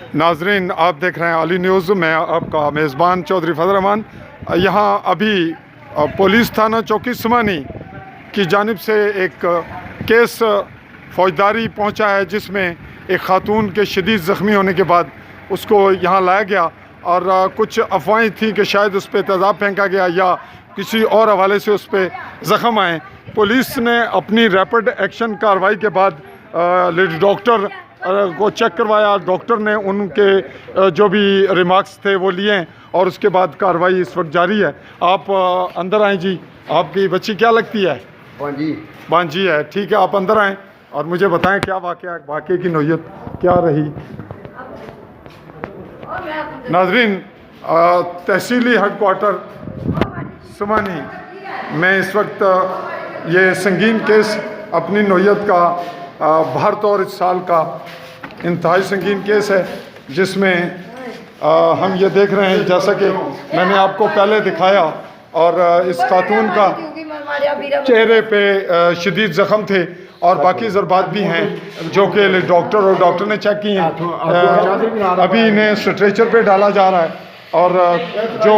नाजरीन, आप देख रहे हैं अली न्यूज़। मैं आपका मेज़बान चौधरी फजल रहमान। यहाँ अभी पुलिस थाना चौकी सुमानी की जानिब से एक केस फौजदारी पहुँचा है, जिसमें एक खातून के शदीद ज़ख्मी होने के बाद उसको यहाँ लाया गया और कुछ अफवाहें थी कि शायद उस पर तेज़ाब फेंका गया या किसी और हवाले से उस पर ज़ख्म आए। पुलिस ने अपनी रैपिड एक्शन कार्रवाई के बाद लेडी डॉक्टर को चेक करवाया। डॉक्टर ने उनके जो भी रिमार्क्स थे वो लिए हैं और उसके बाद कार्रवाई इस वक्त जारी है। आप अंदर आएँ जी। आपकी बच्ची क्या लगती है? बांजी है। ठीक है, आप अंदर आएँ और मुझे बताएं क्या वाक़े की नौयत क्या रही। नाजरीन, तहसीली हेडक्वार्टर सुमानी में इस वक्त ये संगीन केस अपनी नौयत का भारत और इस साल का इंतहाई संगीन केस है, जिसमें हम ये देख रहे हैं जैसा कि मैंने आपको पहले दिखाया। और इस खातून का चेहरे पे शदीद ज़ख्म थे और बाकी ज़रबात भी हैं जो कि डॉक्टर ने चेक की हैं। अभी इन्हें स्ट्रेचर पे डाला जा रहा है और जो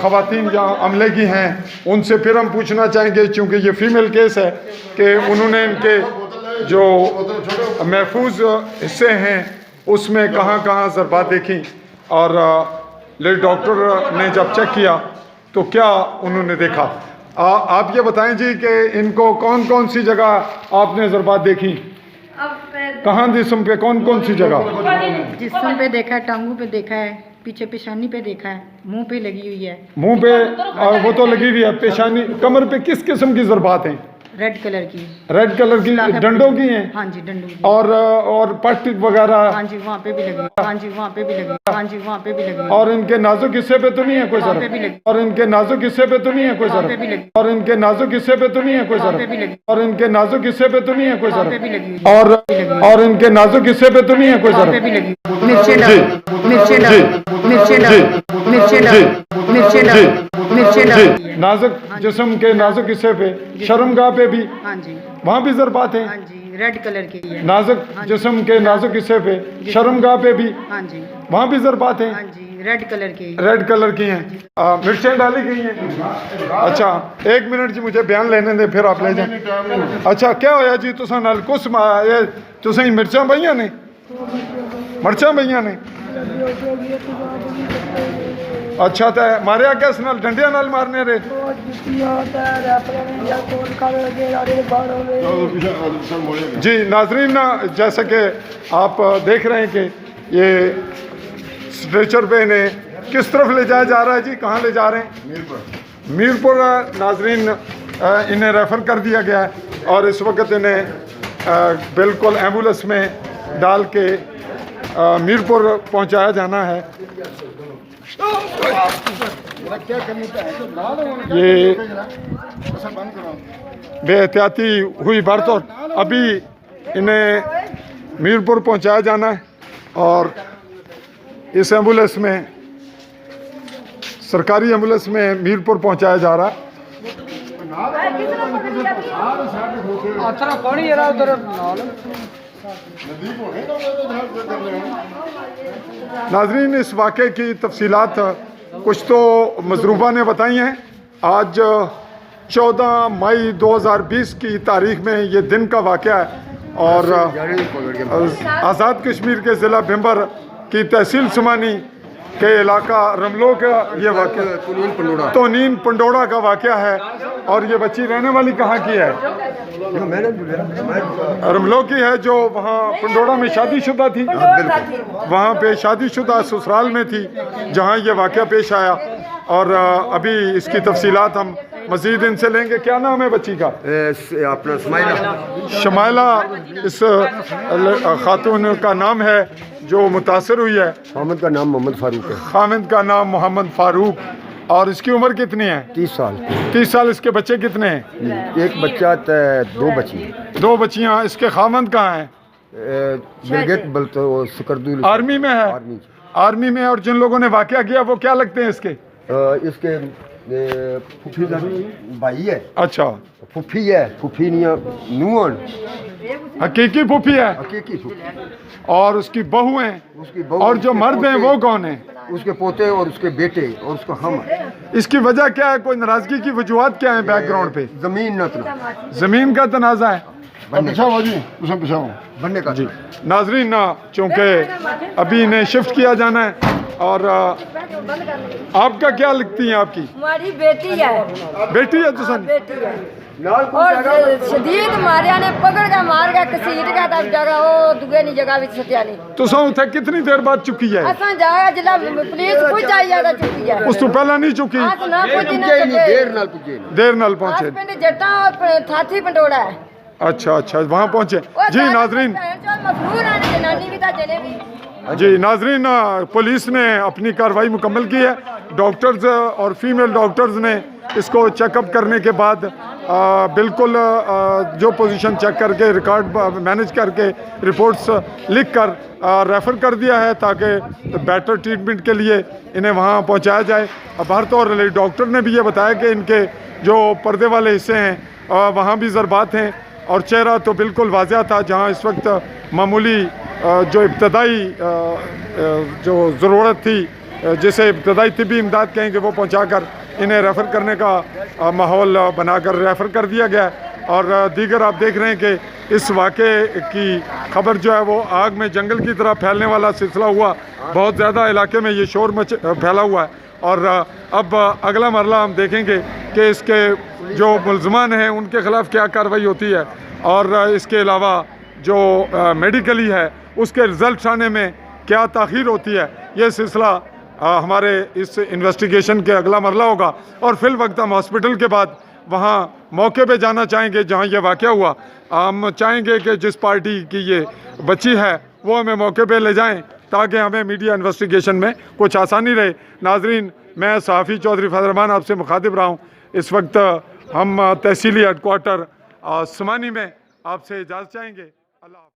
ख़वातीन या अमले की हैं उनसे फिर हम पूछना चाहेंगे, चूँकि ये फ़ीमेल केस है, कि उन्होंने इनके जो महफूज हिस्से हैं उसमें कहाँ कहाँ ज़रबात देखी और लेडी डॉक्टर ने जब चेक किया तो क्या उन्होंने देखा। आप ये बताएं जी कि इनको कौन कौन सी जगह आपने ज़रबात देखी? कहाँ जिस्म पे कौन सी जगह? जिस्म पे देखा है, टांगों पे देखा है, पीछे पेशानी पे देखा है, मुंह पे लगी हुई है। मुंह पे और वो तो लगी हुई है। पेशानी, कमर पे किस किस्म की ज़रबात हैं? रेड कलर की डंडों की हैं? हाँ जी, डंडों की। और पट्टी वगैरह? हाँ जी, वहाँ पे भी लगी। हाँ जी, वहाँ पे भी लगी। हाँ जी, वहाँ पे भी लगी। और इनके नाजुक हिस्से पे तो नहीं है कोई ज़रबात? और इनके नाजुक हिस्से पे तो नहीं है कोई ज़रबात? और इनके नाजुक हिस्से पे तो नहीं है कोई ज़रबात? और इनके नाजुक हिस्से पे तो नहीं है कोई ज़रबात? और इनके नाजुक हिस्से पे तो नहीं है कोई ज़रबात? नाजुक जिस्म के नाजुक हिस्से पे, शर्मगाह पे भी? हाँ जी, वहाँ भी ज़रबात हैं? हाँ जी, रेड कलर की है। नाजुक जिस्म के नाजुक हिस्से पे, शर्मगाह पे भी? हाँ जी, वहाँ भी ज़रबात हैं? हाँ जी, रेड कलर की। रेड कलर की हैं। मिर्चें डाली गई हैं? अच्छा, एक मिनट जी, मुझे बयान लेने दें फिर आप ले जाएं। अच्छा, क्या होया जी? तुसा नाल कुछ तुसें मिर्चा बइया ने? मर्चा बइया ने? अच्छा, तो मारे किस नाल? डंडिया नाल मारने रे? जी नाजरीन, जैसा कि आप देख रहे हैं कि ये स्ट्रेचर पे इन्हें किस तरफ ले जाया जा रहा है जी? कहाँ ले जा रहे हैं? मीरपुर। नाजरीन, इन्हें रेफ़र कर दिया गया है और इस वक्त इन्हें बिल्कुल एम्बुलेंस में डाल के मीरपुर पहुंचाया जाना है। ये बेहतियाती हुई बरत और अभी इन्हें मीरपुर पहुंचाया जाना है और इस एम्बुलेंस में, सरकारी एम्बुलेंस में मीरपुर पहुंचाया जा रहा है। नाजरीन, इस वाक़े की तफसीलात कुछ तो मजरूबा ने बताई हैं। आज 14 मई 2020 की तारीख में ये दिन का वाक़या है और आज़ाद कश्मीर के ज़िला भिंबर की तहसील सुमानी के इलाका रमलो का ये वाक़या, तोनीन पंडोड़ा का वाक़या है। और ये बच्ची रहने वाली कहाँ की है? रमलो की है, जो वहाँ पंडोड़ा में शादीशुदा थी। वहाँ पे शादीशुदा ससुराल में थी जहाँ ये वाक़या पेश आया। और अभी इसकी तफसीलात हम मज़ीद इनसे लेंगे। क्या नाम है बच्ची का? अपना शमाइला इस खातून का नाम है जो मुतासर हुई है। खामिद का नाम मोहम्मद फारूक है। खामिद का नाम मोहम्मद फारूक। और इसकी उम्र कितनी है? 30 साल। 30 साल। इसके बच्चे कितने हैं? एक बच्चा, 2 बच्ची। 2 बच्चियाँ। इसके खामिद कहाँ हैं? आर्मी में है। आर्मी में। और जिन लोगों ने वाक़या किया वो क्या लगते हैं इसके? इसके फुफी का भाई है, अच्छा, फुफी है, फुफी नहीं नून, हकीकी फूफी है हकीकी फुफी, और उसकी बहू है, उसकी बहू, और जो उसके मर्द हैं पोते, वो कौन है? उसके पोते और उसके बेटे और उसका हम। इसकी वजह क्या है? कोई नाराजगी की वजूहत क्या है बैकग्राउंड पे? जमीन न तना जमीन का तनाजा है। बनने का जी नाजरीन, चूँकि अभी इन्हें शिफ्ट किया जाना है, और आपका क्या लगती है? आपकी हमारी बेटी है, बेटी है तुसन? बेटी है। और शदीद मारिया ने पकड़ के मार के कसीट का तब जगह वो दुगे नहीं जगह विच सत्या नहीं तुसा उथे कितनी देर बाद चुकी है? असा जाया जिला पुलिस कुछ आई ज्यादा चुकी है उस तो पहला नहीं चुकी? आज ना कुछ ना पुजे नहीं, सके देर नाल पुजे नहीं। देर नाल आज पहुंचे। पिंड जट्टा और थाथी पंडोड़ा है। अच्छा अच्छा, वहाँ पहुंचे। वो जी सारे नाजरीन, मफरूर है जनानी भी था जने भी। जी नाजरीन, पुलिस ने अपनी कार्रवाई मुकम्मल की है। डॉक्टर्स और फीमेल डॉक्टर्स ने इसको चेकअप करने के बाद बिल्कुल जो पोजीशन चेक करके रिकॉर्ड मैनेज करके रिपोर्ट्स लिख कर रेफ़र कर दिया है, ताकि बेटर ट्रीटमेंट के लिए इन्हें वहाँ पहुँचाया जाए। बाहर तौर डॉक्टर ने भी ये बताया कि इनके जो पर्दे वाले हिस्से हैं वहाँ भी ज़रबात हैं, और चेहरा तो बिल्कुल वाज़ह था। जहाँ इस वक्त मामूली जो इब्तदाई जो ज़रूरत थी, जिसे इब्तदाई तिब्बी इमदाद कहेंगे, वो पहुँचाकर इन्हें रेफ़र करने का माहौल बनाकर रेफ़र कर दिया गया। और दीगर आप देख रहे हैं कि इस वाक़े की खबर जो है वो आग में जंगल की तरह फैलने वाला सिलसिला हुआ। बहुत ज़्यादा इलाके में ये शोर फैला हुआ है, और अब अगला मरला हम देखेंगे कि इसके जो मुल्ज़मान हैं उनके ख़िलाफ़ क्या कार्रवाई होती है, और इसके अलावा जो मेडिकली है उसके रिज़ल्ट आने में क्या ताख़ीर होती है। ये सिलसिला हमारे इस इन्वेस्टिगेशन के अगला मरला होगा। और फिल वक्त हम हॉस्पिटल के बाद वहाँ मौके पे जाना चाहेंगे जहाँ ये वाक़या हुआ। हम चाहेंगे कि जिस पार्टी की ये बच्ची है वो हमें मौके पे ले जाएं, ताकि हमें मीडिया इन्वेस्टिगेशन में कुछ आसानी रहे। नाजरीन, मैं सहाफ़ी चौधरी फैज़ल रहमान आपसे मुखातिब रहा हूँ। इस वक्त हम तहसीली हेडक्वार्टर समानी में आपसे इजाज़त चाहेंगे। अल्लाह।